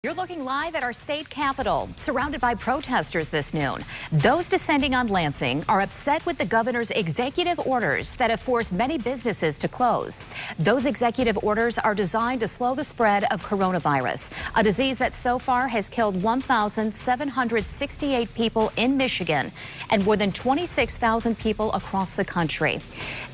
You're looking live at our state capitol, surrounded by protesters this noon. Those descending on Lansing are upset with the governor's executive orders that have forced many businesses to close. Those executive orders are designed to slow the spread of coronavirus, a disease that so far has killed 1,768 people in Michigan and more than 26,000 people across the country.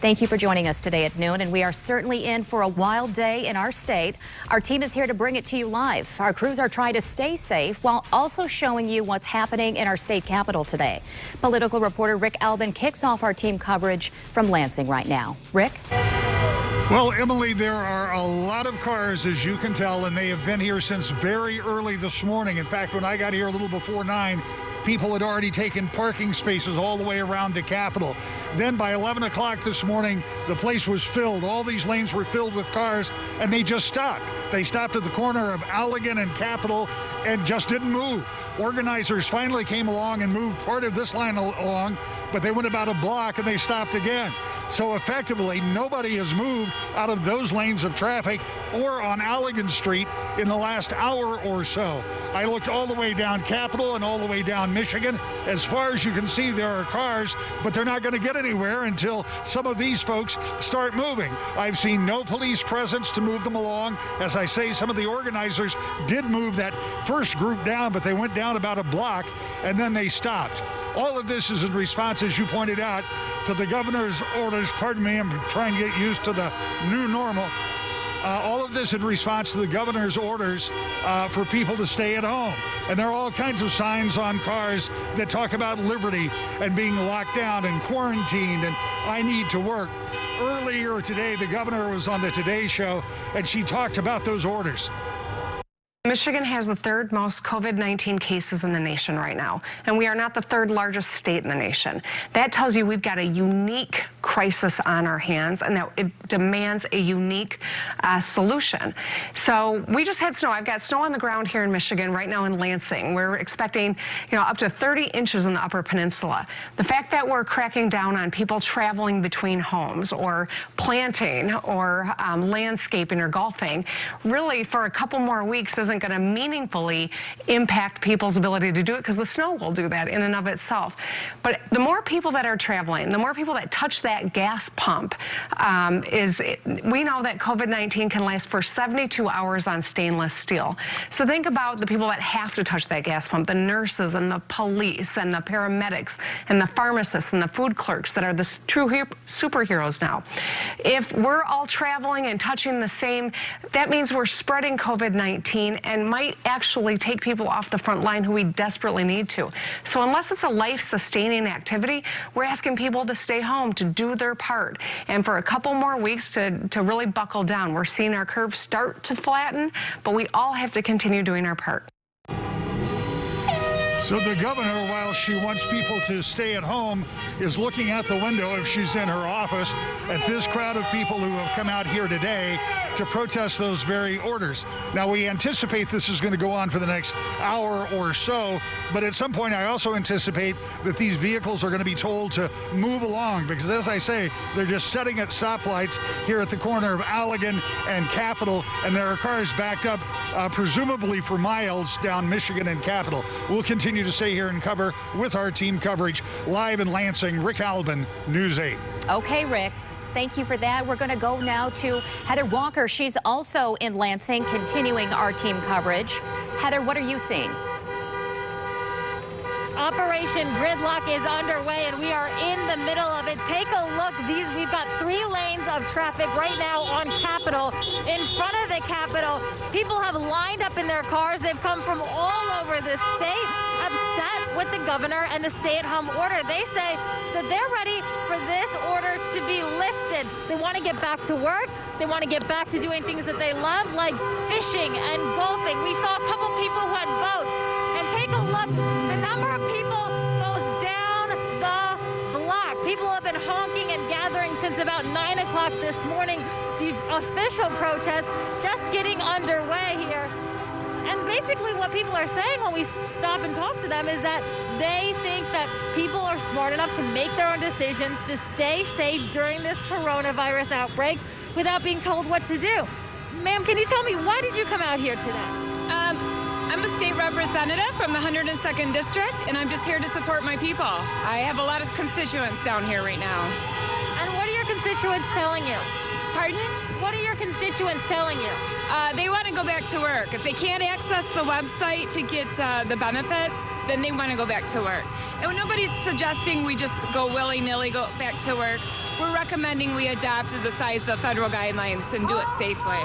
Thank you for joining us today at noon, and we are certainly in for a wild day in our state. Our team is here to bring it to you live. Our crews are trying to stay safe while also showing you what's happening in our state capitol today. Political reporter Rick Albin kicks off our team coverage from Lansing right now. Rick? Well, Emily, there are a lot of cars, as you can tell, and they have been here since very early this morning. In fact, when I got here a little before 9, people had already taken parking spaces all the way around the Capitol. Then by 11 o'clock this morning, the place was filled. All these lanes were filled with cars, and they just stopped. They stopped at the corner of Allegan and Capitol and just didn't move. Organizers finally came along and moved part of this line along, but they went about a block and they stopped again. So effectively, nobody has moved out of those lanes of traffic or on Allegan Street in the last hour or so. I looked all the way down Capitol and all the way down Michigan. As far as you can see, there are cars, but they're not going to get anywhere until some of these folks start moving. I've seen no police presence to move them along. As I say, some of the organizers did move that first group down, but they went down about a block and then they stopped. All of this is in response, as you pointed out, to the governor's orders. Pardon me, I'm trying to get used to the new normal. All of this in response to the governor's orders for people to stay at home. And there are all kinds of signs on cars that talk about liberty and being locked down and quarantined and I need to work. Earlier today, the governor was on the Today Show and she talked about those orders. Michigan has the third most COVID-19 cases in the nation right now, and we are not the third largest state in the nation. That tells you we've got a unique crisis on our hands and that it demands a unique solution. So we just had snow. I've got snow on the ground here in Michigan right now in Lansing. We're expecting, up to 30 inches in the Upper Peninsula. The fact that we're cracking down on people traveling between homes or planting or landscaping or golfing really for a couple more weeks isn't going to meaningfully impact people's ability to do it because the snow will do that in and of itself. But the more people that are traveling, the more people that touch that gas pump, we know that COVID-19 can last for 72 hours on stainless steel. So think about the people that have to touch that gas pump, the nurses and the police and the paramedics and the pharmacists and the food clerks that are the true superheroes now. If we're all traveling and touching the same, that means we're spreading COVID-19 and might actually take people off the front line who we desperately need to. So unless it's a life-sustaining activity, we're asking people to stay home, to do their part, and for a couple more weeks to really buckle down. We're seeing our curve start to flatten, but we all have to continue doing our part. So the governor, while she wants people to stay at home, is looking out the window, if she's in her office, at this crowd of people who have come out here today to protest those very orders. Now, we anticipate this is going to go on for the next hour or so, but at some point I also anticipate that these vehicles are going to be told to move along because, as I say, they're just setting at stoplights here at the corner of Allegan and Capitol, and there are cars backed up, presumably for miles down Michigan and Capitol. We'll continue to stay here and cover with our team coverage live in Lansing. Rick Albin, News 8. Okay, Rick. Thank you for that. We're going to go now to Heather Walker. She's also in Lansing, continuing our team coverage. Heather, what are you seeing? Operation Gridlock is underway, and we are in the middle of it. Take a look. We've got 3 lanes of traffic right now on Capitol. In front of the Capitol, people have lined up in their cars. They've come from all over the state, upset with the governor and the stay-at-home order. They say that they're ready for this order to be lifted. They want to get back to work. They want to get back to doing things that they love, like fishing and golfing. We saw a couple people who had boats. And take a look, the number of people goes down the block. People have been honking and gathering since about 9 o'clock this morning. The official protest just getting underway here. And basically what people are saying when we stop and talk to them is that they think that people are smart enough to make their own decisions to stay safe during this coronavirus outbreak without being told what to do. Ma'am, can you tell me, why did you come out here today? representative from the 102nd District, and I'm just here to support my people. I have a lot of constituents down here right now. And what are your constituents telling you? Pardon? What are your constituents telling you? They want to go back to work. If they can't access the website to get the benefits, then they want to go back to work. And nobody's suggesting we just go willy-nilly go back to work. We're recommending we adapt to the size of federal guidelines and do it safely.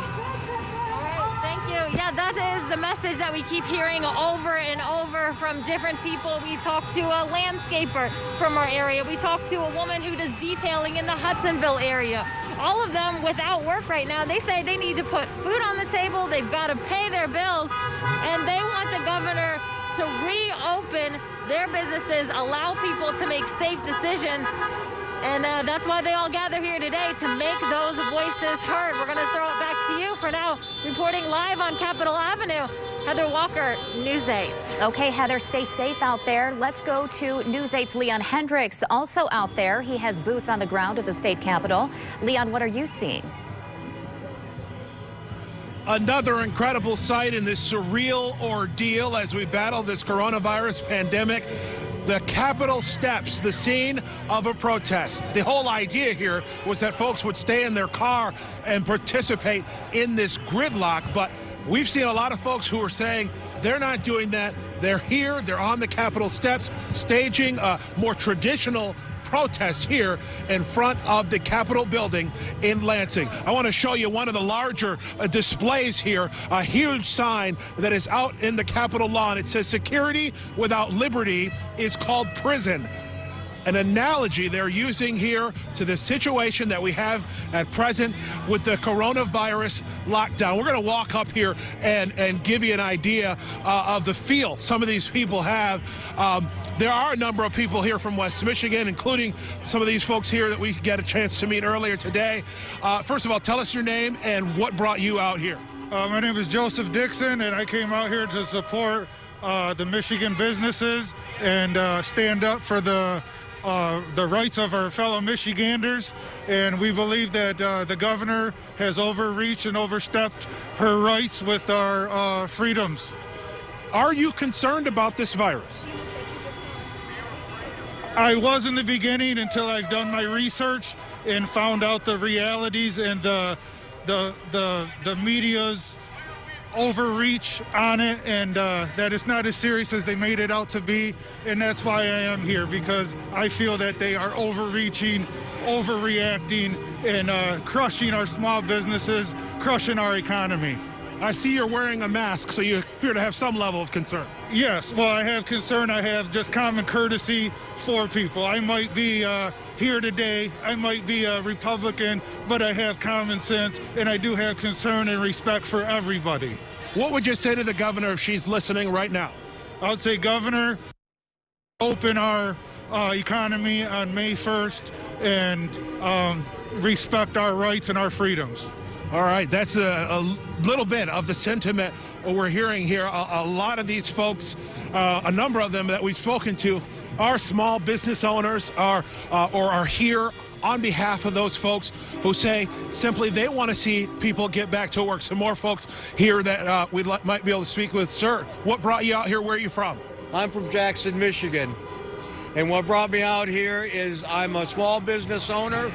Thank you. Yeah, that is the message that we keep hearing over and over from different people. We talked to a landscaper from our area. We talked to a woman who does detailing in the Hudsonville area. All of them without work right now. They say they need to put food on the table. They've got to pay their bills, and they want the governor to reopen their businesses, allow people to make safe decisions. And that's why they all gather here today, to make those voices heard. We're going to throw it back to you for now. Reporting live on Capitol Avenue, Heather Walker, News 8. Okay, Heather, stay safe out there. Let's go to News 8's Leon Hendricks, also out there. He has boots on the ground at the state capitol. Leon, what are you seeing? Another incredible sight in this surreal ordeal as we battle this coronavirus pandemic. The Capitol steps, the scene of a protest. The whole idea here was that folks would stay in their car and participate in this gridlock, but we've seen a lot of folks who are saying they're not doing that. They're here, they're on the Capitol steps, staging a more traditional protest here in front of the Capitol building in Lansing. I want to show you one of the larger displays here, a huge sign that is out in the Capitol lawn. It says, "Security without liberty is called prison." An analogy they're using here to the situation that we have at present with the coronavirus lockdown. We're going to walk up here and give you an idea of the feel some of these people have. There are a number of people here from West Michigan, including some of these folks here that we get a chance to meet earlier today. First of all, tell us your name and what brought you out here. My name is Joseph Dixon, and I came out here to support the Michigan businesses and stand up for the rights of our fellow Michiganders. And we believe that the governor has overreached and overstepped her rights with our freedoms. Are you concerned about this virus? I was in the beginning until I've done my research and found out the realities and the media's overreach on it, and that it's not as serious as they made it out to be. And that's why I am here, because I feel that they are overreaching, overreacting, and crushing our small businesses, crushing our economy. I see you're wearing a mask, so you appear to have some level of concern. Yes, well, I have concern. I have just common courtesy for people. I might be here today, I might be a Republican, but I have common sense, and I do have concern and respect for everybody. What would you say to the governor if she's listening right now? I would say, Governor, open our economy on May 1st and respect our rights and our freedoms. All right, that's a little bit of the sentiment we're hearing here. A lot of these folks, a number of them that we've spoken to, are small business owners, or are here on behalf of those folks who say simply they want to see people get back to work. Some more folks here that we might be able to speak with. Sir, what brought you out here? Where are you from? I'm from Jackson, Michigan. And what brought me out here is I'm a small business owner,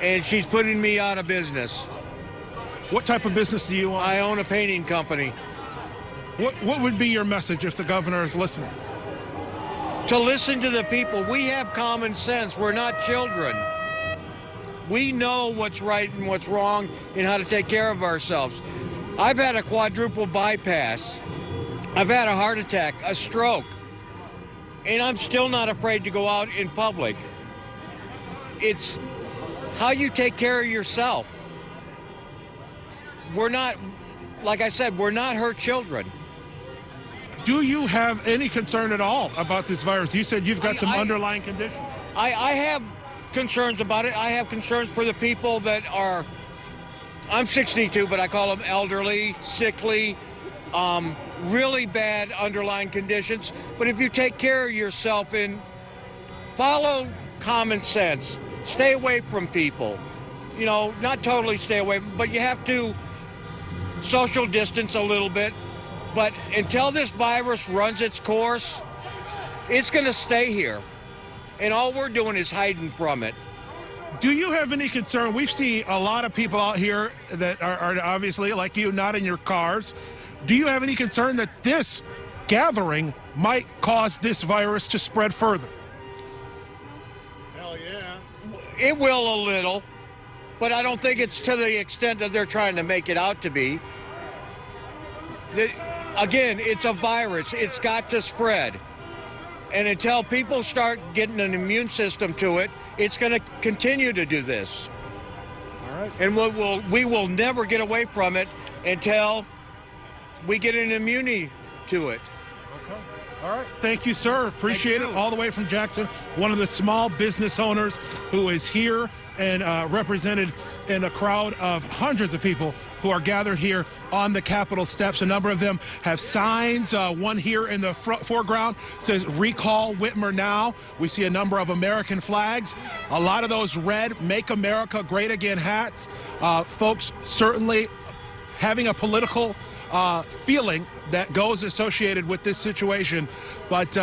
and she's putting me out of business. What type of business do you own? I own a painting company. What would be your message if the governor is listening? To listen to the people. We have common sense. We're not children. We know what's right and what's wrong and how to take care of ourselves. I've had a quadruple bypass. I've had a heart attack, a stroke, and I'm still not afraid to go out in public. It's how you take care of yourself. We're not, like I said, we're not her children. Do you have any concern at all about this virus? You said you've got some underlying conditions. I have concerns about it. I have concerns for the people that are, I'm 62, but I call them elderly, sickly, really bad underlying conditions. But if you take care of yourself and follow common sense, stay away from people, you know, not totally stay away, but you have to social distance a little bit, But until this virus runs its course, it's going to stay here. And all we're doing is hiding from it. Do you have any concern? We've seen a lot of people out here that are obviously, like you, not in your cars. Do you have any concern that this gathering might cause this virus to spread further? Hell yeah. It will a little, but I don't think it's to the extent that they're trying to make it out to be. Again, it's a virus. It's got to spread. And until people start getting an immune system to it, it's going to continue to do this. All right. And we will never get away from it until we get an immunity to it. Okay. All right. Thank you, sir. Appreciate it. All the way from Jackson, one of the small business owners who is here and represented in a crowd of hundreds of people who are gathered here on the Capitol steps. A number of them have signs. One here in the foreground says, "Recall Whitmer now." We see a number of American flags. A lot of those red "Make America Great Again" hats. Folks certainly having a political feeling that goes associated with this situation. But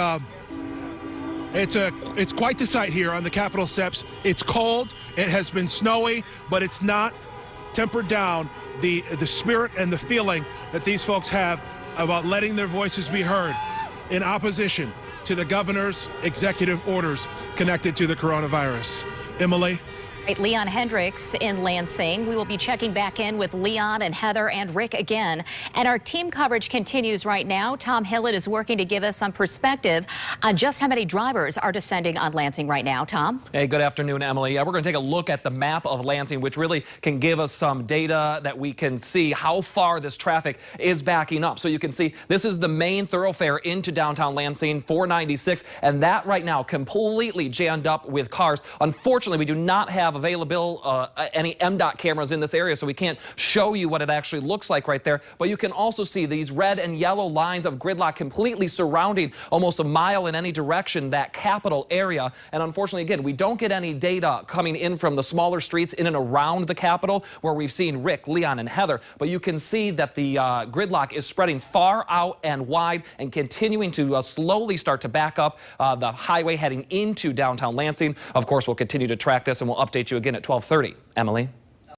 it's quite the sight here on the Capitol steps. It's cold, it has been snowy, but it's not tempered down the spirit and the feeling that these folks have about letting their voices be heard in opposition to the governor's executive orders connected to the coronavirus. Emily? Leon Hendricks in Lansing. We will be checking back in with Leon and Heather and Rick again. And our team coverage continues right now. Tom Hillett is working to give us some perspective on just how many drivers are descending on Lansing right now. Tom? Hey, good afternoon, Emily. We're going to take a look at the map of Lansing, which really can give us some data that we can see how far this traffic is backing up. So you can see this is the main thoroughfare into downtown Lansing, 496, and that right now completely jammed up with cars. Unfortunately, we do not have available any MDOT cameras in this area, so we can't show you what it actually looks like right there. But you can also see these red and yellow lines of gridlock completely surrounding almost a mile in any direction that Capitol area. And unfortunately, again, we don't get any data coming in from the smaller streets in and around the Capitol where we've seen Rick, Leon, and Heather. But you can see that the gridlock is spreading far out and wide and continuing to slowly start to back up the highway heading into downtown Lansing. Of course, we'll continue to track this and we'll update you again at 12:30. Emily?